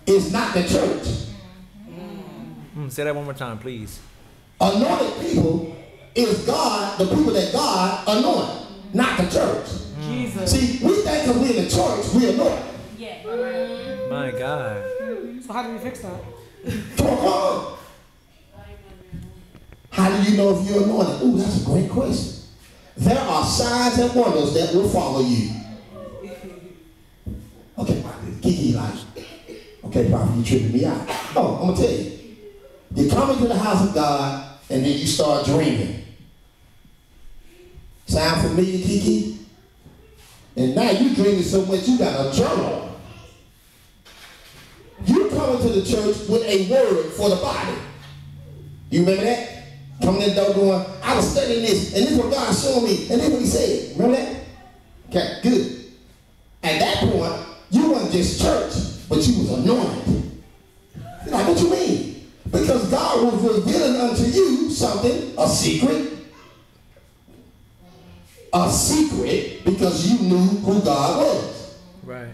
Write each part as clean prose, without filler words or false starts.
is not the church. Say that one more time, please. Anointed people is God, the people that God anointed, not the church. Jesus. See, we think because we're in the church, we're anointed. Yeah. My God. So how do we fix that? Come on. How do you know if you're anointed? Ooh, that's a great question. There are signs and wonders that will follow you. Okay, Kiki, like, okay, Prophet, you tripping me out. Oh, I'm going to tell you. You come into the house of God, and then you start dreaming. Sound familiar, Kiki? And now you dreaming so much, you got a journal. You come into the church with a word for the body. You remember that? Coming in the door going, I was studying this, and this is what God showed me, and this is what he said. Remember that? Okay, good. At that point, you weren't just church, but you was anointed. You're like, what you mean? Because God was revealing unto you something, a secret. A secret because you knew who God was. Right.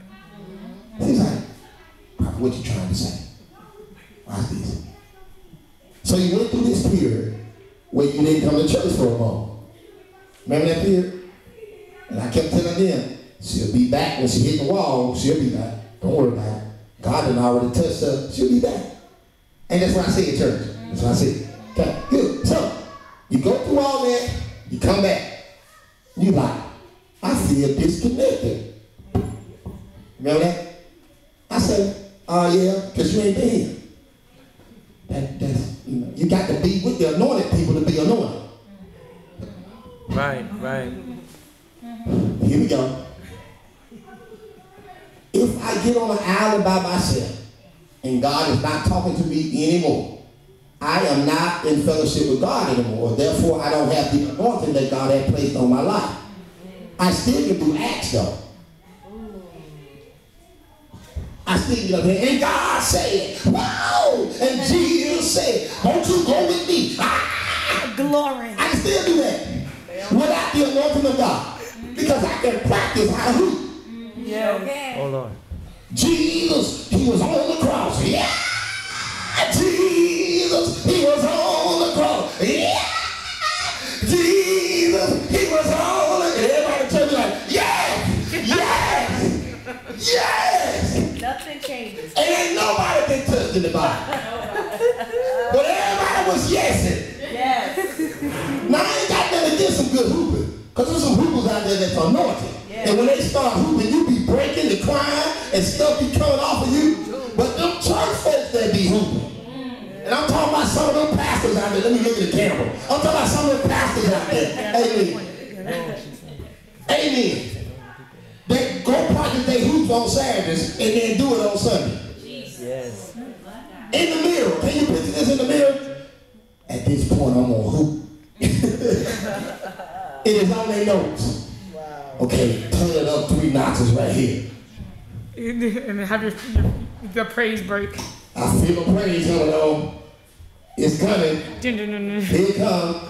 He's like, what you trying to say? Watch this. So you went through this period where you didn't come to church for a moment. Remember that period? And I kept telling them, she'll be back when she hit the wall. She'll be back. Don't worry about it. God done already touched her. She'll be back. And that's what I say in church. That's what I say. Okay, good. So, you go through all that, you come back. You like, I feel disconnected. Remember that? I said, oh yeah, because you ain't been here. That's, you got to be with the anointed people to be anointed. Right. Here we go. If I get on an island by myself, and God is not talking to me anymore, I am not in fellowship with God anymore. Therefore, I don't have the anointing that God had placed on my life. I still can do acts though. I still get up here, and God said, wow, and Jesus said, won't you go with me? Glory. I can still do that without the anointing of God, because I can practice how to hoop. Yeah. Okay. Oh, Lord. Jesus, he was on the cross. Yeah. Jesus, he was on the cross. Yeah. Jesus, he was on the cross. Everybody tell me like, yes, yes, yes. Nothing changes. And ain't nobody been touched in the Bible. But everybody was yesing. Yes. Now I ain't got nothing against some good hooping. Because there's some hoopers out there that's anointed. Yeah. And when they start hooping, you be breaking and crying and stuff be coming off of you. But them church folks that be hooping. And I'm talking about some of them pastors out there. Let me look at the camera. I'm talking about some of them pastors out there. Amen. Amen. They go practice their hoops on Saturdays and then do it on Sunday. Yes. In the mirror. Can you picture this in the mirror? At this point, I'm on hoop. It is on their notes. Wow. Okay, turn it up 3 notches right here. And have the praise break. I feel the praise coming on. It's coming. Here it comes.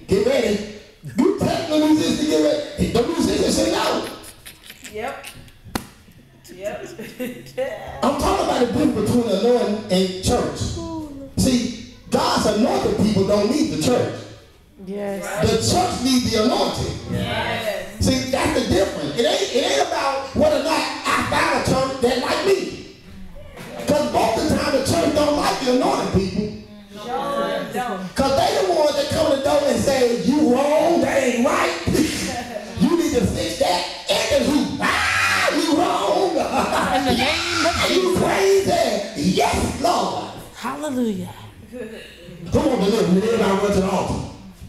Get ready. You tell the musician to get ready. The musician sing out. Yep. I'm talking about the difference between anointing and church. See, God's anointed people don't need the church. Yes. The church needs the anointing. Yes. See, that's the difference. It ain't about whether or not I found a church that like me. Because most of the time the church don't like the anointed people. Because they the ones that come to the door and say, you wrong, that ain't right. You need to fix that. And the who? You wrong. In the name of You crazy. Yes, Lord. Hallelujah. Come on, deliver me. Everybody run to the altar.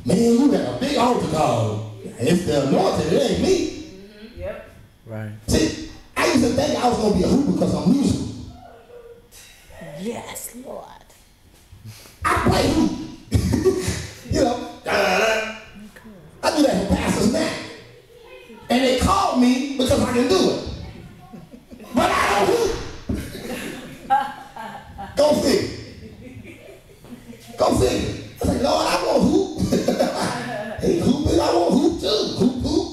Man, you got a big altar call. It's the anointing, it ain't me. Yep. Right. See, I used to think I was going to be a hooper because I'm musical. Yes, Lord. I play hoop. You know, I do that for pastors now. And they call me because I can do it. But I don't hoop. Go figure. Go figure. I said, Lord, I want hoop. Hey, hooping, I want hoop too. Hoop, hoop.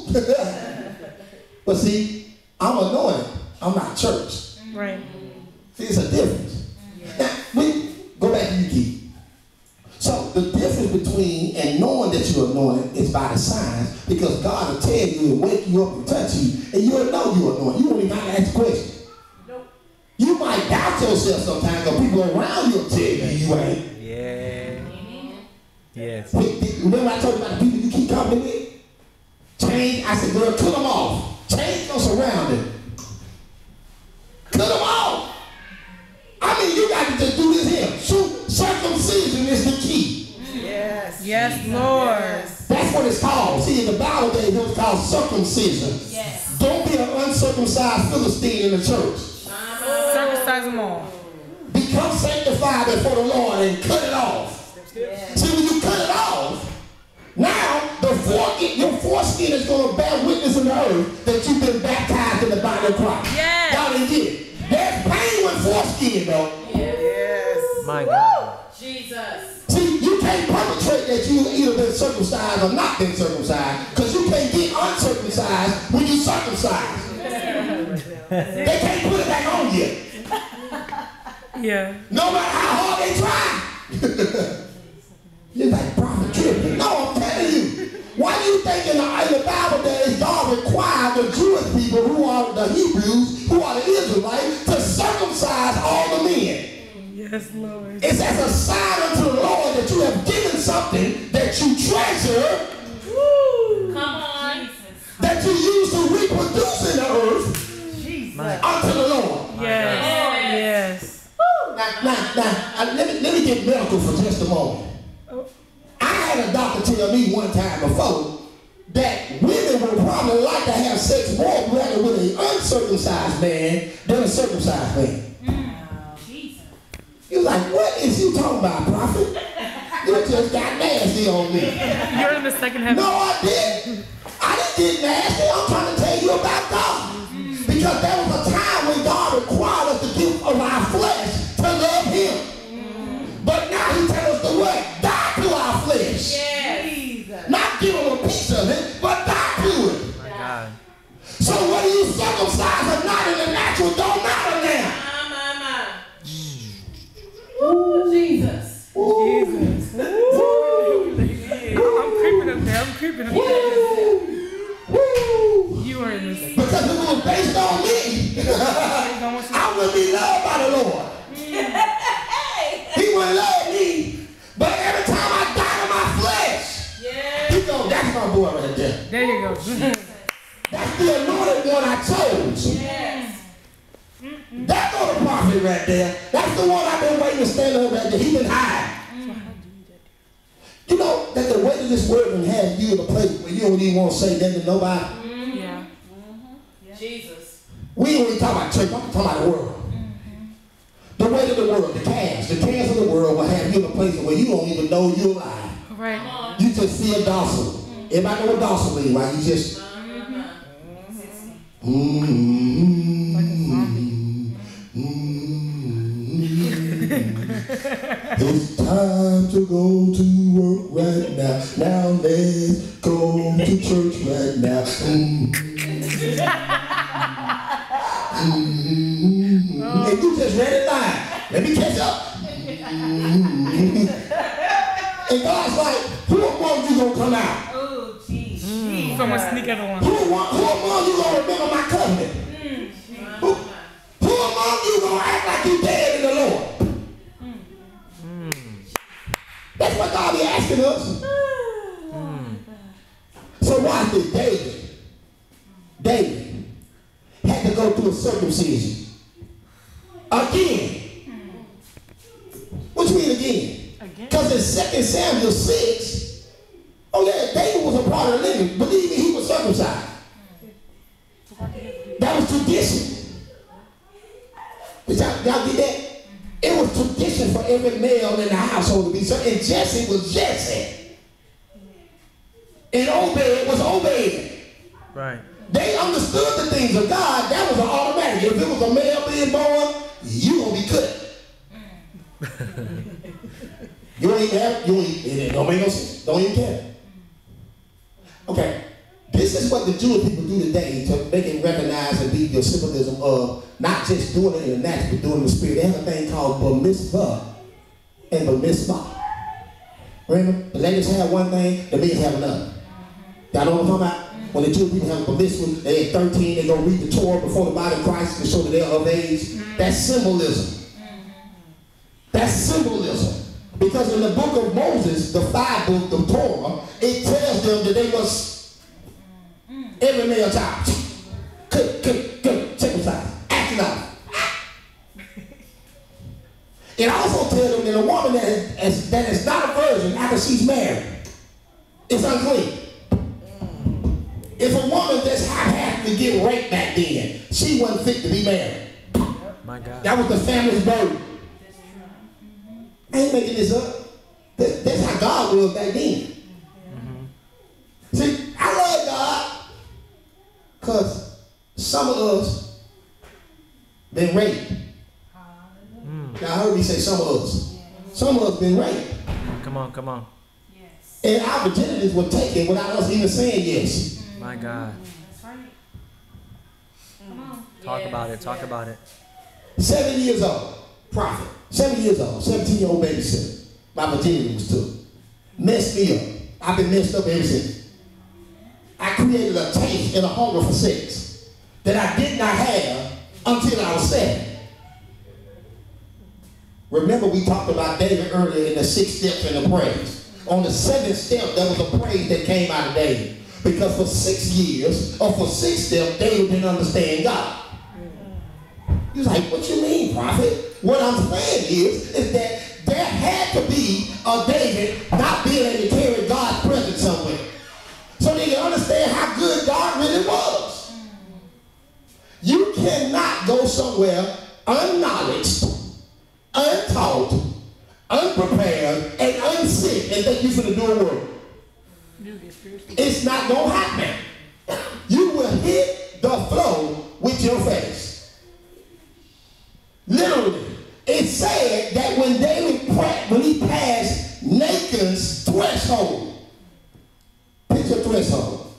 But see, I'm anointed. I'm not church. Right. See, it's a difference. Now, we go back to you, Keith. So the difference between and knowing that you're anointed is by the signs, because God will tell you and wake you up and touch you, and you'll know you're anointed. You won't even have to ask the question. Nope. You might doubt yourself sometimes, because people around you will tell you ain't. Yeah. Yes. Remember I told you about the people you keep company with? Change. I said, girl, cut them off. Change your surrounding. Cut them off. I mean, you got to just do this here. Circumcision is the key. Yes. Yes, Lord. Yes. That's what it's called. See, in the Bible days, it was called circumcision. Yes. Don't be an uncircumcised Philistine in the church. Circumcise them all. Become sanctified before the Lord and cut it off. Yes. See, when you cut it off, now your foreskin is going to bear witness in the earth that you've been baptized in the body of Christ. Yes. Y'all didn't get it. There's pain with foreskin, though. Yes. My God. Jesus. See, you can't perpetrate that you either been circumcised or not been circumcised, because you can't get uncircumcised when you circumcised. They can't put it back on you. Yeah. No matter how hard they try. You're like, prophet tripping. No, I'm telling you. Why do you think in the Bible days God required the Jewish people, who are the Hebrews, who are the Israelites, to circumcise all the men? Yes, Lord. It's as a sign unto the Lord that you have given something that you treasure. Woo. Come on. That you use to reproduce in the earth. Jesus. Unto the Lord. Yes. Yes. Now, let me get medical for just a moment. I had a doctor tell me one time before that women would probably like to have sex more rather with an uncircumcised man than a circumcised man. He was like, what is you talking about, prophet? You just got nasty on me. You're in the second heaven. No, I didn't. I didn't get nasty. I'm trying to tell you about God. Because there was a time when God required us to give of our flesh to love him. But now he tells us to what? Die to our flesh. Yes. Not give him a piece of it, but die to it. My God. So whether you circumcised or not in the natural don't matter now. Ooh, Jesus. Jesus. I'm creeping up there. I'm creeping up there. Woo. You are in this. Because if it was based on me, I would be loved by the Lord. He would love me. But every time I die to my flesh, he goes, that's my boy right there. There you go. That's the anointed one I chose. Yes. That's not the prophet right there. That's the one I've been waiting to stand up right there. He been high. You know that the weight of this word can have you in a place where you don't even want to say that to nobody. Yeah. Jesus. We ain't even talking about church. I'm talking about the world. The weight of the world, the cares of the world will have you in a place where you don't even know you're alive. Right. You just feel docile. Everybody know what docile means, right? You just It's time to go to work right now. Now let's go to church right now. And you just read it line. Let me catch up. And God's like, who among you gonna come out? Oh, jeez. Someone sneak out the one. Who among you gonna remember my covenant? Who among you gonna act like you dead in the Lord? That's what God be asking us. So watch this. David had to go through a circumcision. Again. What you mean again? Because in 2 Samuel 6, oh yeah, David was a part of the living. Believe me, he was circumcised. That was tradition. Did y'all get that? It was tradition for every male in the household to be circumcised. And Jesse was Jesse. And Obed was Obed. Right. They understood the things of God. That was an automatic. If it was a male being born, you gonna be cut. You don't even have, it don't make no sense. Don't even care. Okay. This is is what the Jewish people do today to make it recognize and be the symbolism of not just doing it in the natural, but doing it in the spirit. They have a thing called bar mitzvah and bar mitzvah. Remember? The ladies have one thing, the men have another. Y'all know what I'm talking about? When the Jewish people have a bar mitzvah, they're at 13, they go read the Torah before the body of Christ to show that they're of age. That's symbolism. That's symbolism. Because in the book of Moses, the 5 book of Torah, it tells them that they must, every male child, circumcised, acting out. It also tells them that a woman that is not a virgin after she's married is unclean. If a woman that's half to get raped back then, she wasn't fit to be married. My God. That was the family's burden. I ain't making this up. That's how God was back then. See, I love God because some of us been raped. Y'all heard me say some of us. Some of us been raped. Come on, come on. And our virginities were taken without us even saying yes. My God. That's right. Come on. Talk about it. Talk about it. 7 years old, prophet. 7 years old, 17-year-old babysitter. My virginity was took. Messed me up. I've been messed up ever since. I created a taste and a hunger for sex that I did not have until I was 7. Remember we talked about David earlier in the 6 steps in the praise. On the 7th step, there was a praise that came out of David. Because for 6 years, or for 6 steps, David didn't understand God. He was like, what you mean, prophet? What I'm saying is that there had to be a David not being able to carry God's presence somewhere. So they can understand how good God really was. You cannot go somewhere unknowledged, untaught, unprepared, and unsick and think you're going to do a work. It's not going to happen. You will hit the floor with your face. Literally. It said that when David prayed, when he passed Nathan's threshold, picture threshold.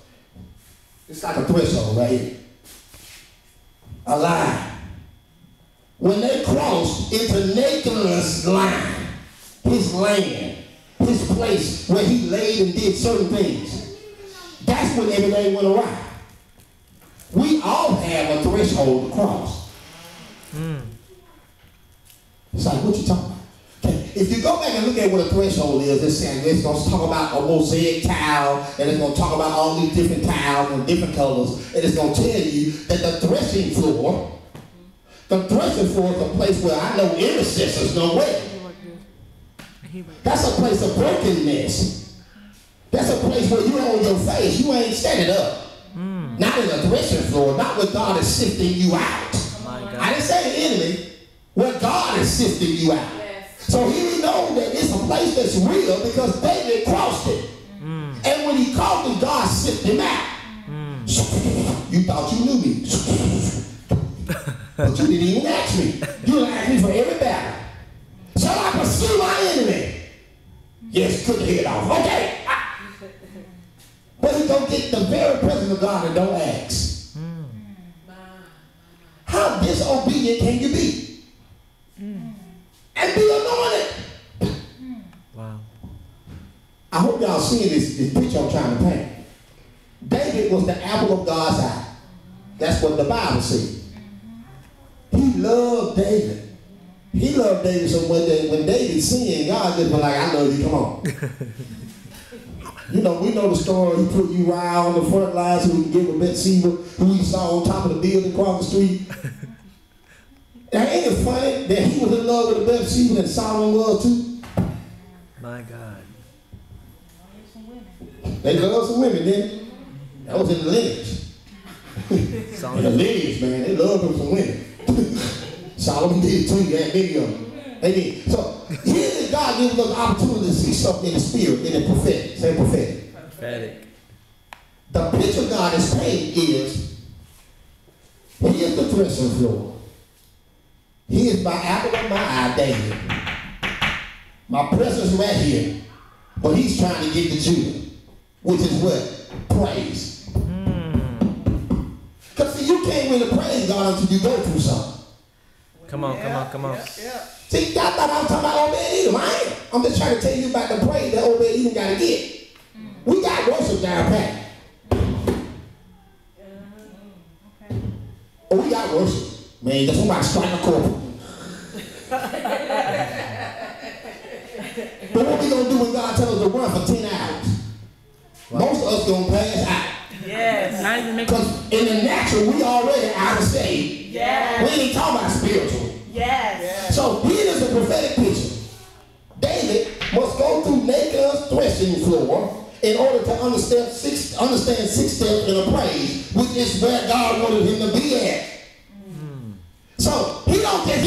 It's like a threshold right here. A line. When they crossed into Nathan's line, his land, his place where he laid and did certain things, that's when everything went awry. We all have a threshold to cross. It's like, what you talking about? Okay. If you go back and look at what a threshold is, it's going to talk about a mosaic tile, and it's going to talk about all these different tiles and different colors, and it's going to tell you that the threshing floor is a place where I know intercessors know where. That's a place of brokenness. That's a place where you're on your face. You ain't standing up. Not in the threshing floor, not where God is sifting you out. I didn't say the enemy. Where God is sifting you out. Yes. So he knows that it's a place that's real because David crossed it. And when he crossed it, God sifted him out. You thought you knew me. But you didn't even ask me. You didn't ask me for every battle. Shall I pursue my enemy? Yes, cut the head off. Okay. But he's going to get the very presence of God and don't ask. How disobedient can you be? And be anointed. Wow. I hope y'all seeing this picture I'm trying to paint. David was the apple of God's eye. That's what the Bible says. He loved David. He loved David so much that when David sinned, God just was like, I love you, come on. You know, we know the story. He put Uriah on the front line so he can get with Bathsheba, who he saw on top of the building across the street. Now, ain't it funny that he was in love with the Bathsheba and Solomon was too? My God. They love some women, didn't they? That was in the lineage. In the lineage, man. They loved them some women. Solomon did too. He had many of them. They did. So, here is God giving us opportunity to see something in the spirit, in the prophetic. Say prophetic. Prophetic. The picture God is painting is, he is the threshing floor. He is my apple of my eye, David. My presence right here. But he's trying to get to Judah, which is what? Praise. you can't really praise God until you go through something. Come on, come on, come on. See, I thought I was talking about Obed Edom. I ain't. I'm just trying to tell you about the praise that Obed Edom got to get. We got worship down pat. Oh, we got worship. Man, that's somebody strike a chord. But what we going to do when God tells us to run for 10 hours? Wow. Most of us going to pass out. Yes. Not even because in the natural, we already out of shape. Yes. We ain't talking about spiritual. Yes. So here is a prophetic picture. David must go through Nathan's threshing floor in order to understand 6 steps in a praise, which is where God wanted him to be at. So he don't just